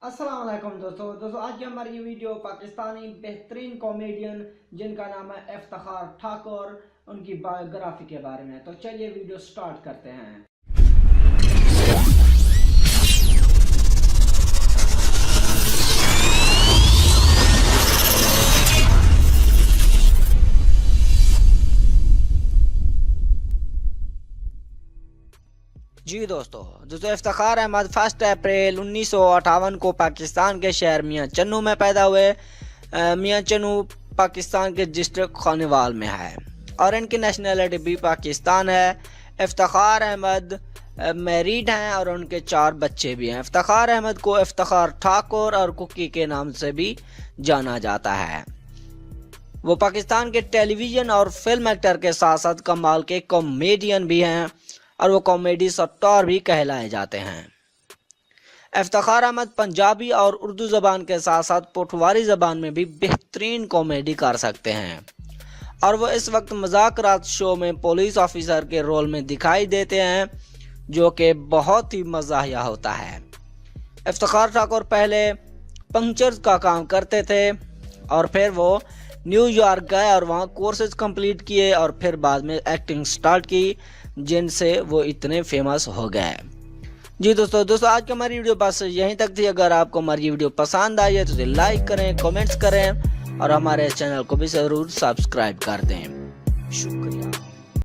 अस्सलाम वालेकुम दोस्तों आज की हमारी ये वीडियो पाकिस्तानी बेहतरीन कॉमेडियन जिनका नाम है इफ्तिखार ठाकुर उनकी बायोग्राफी के बारे में। तो चलिए वीडियो स्टार्ट करते हैं। जी दोस्तों इफ्तिखार अहमद 1 अप्रैल 1958 को पाकिस्तान के शहर मियाँ चन्नू में पैदा हुए। मियाँ चन्नू पाकिस्तान के डिस्ट्रिक्ट खानेवाल में है और इनकी नेशनलिटी भी पाकिस्तान है। इफ्तिखार अहमद मैरिड हैं और उनके 4 बच्चे भी हैं। इफ्तिखार अहमद को इफ्तिखार ठाकुर और कुकी के नाम से भी जाना जाता है। वो पाकिस्तान के टेलीविज़न और फिल्म एक्टर के साथ साथ कमाल के कॉमेडियन भी हैं और वो कॉमेडी स्टार भी कहलाए जाते हैं। इफ्तिखार अहमद पंजाबी और उर्दू ज़बान के साथ साथ पोठवारी ज़बान में भी बेहतरीन कॉमेडी कर सकते हैं और वो इस वक्त मजाक रात शो में पुलिस ऑफिसर के रोल में दिखाई देते हैं जो कि बहुत ही मज़ाहिया होता है। इफ्तिखार ठाकुर पहले पंक्चर्स का काम करते थे और फिर वो न्यूयॉर्क गए और वहाँ कोर्सेज कंप्लीट किए और फिर बाद में एक्टिंग स्टार्ट की जिनसे वो इतने फेमस हो गए। जी दोस्तों आज की हमारी वीडियो बस यहीं तक थी। अगर आपको हमारी वीडियो पसंद आई है तो लाइक करें, कमेंट्स करें और हमारे चैनल को भी ज़रूर सब्सक्राइब कर दें। शुक्रिया।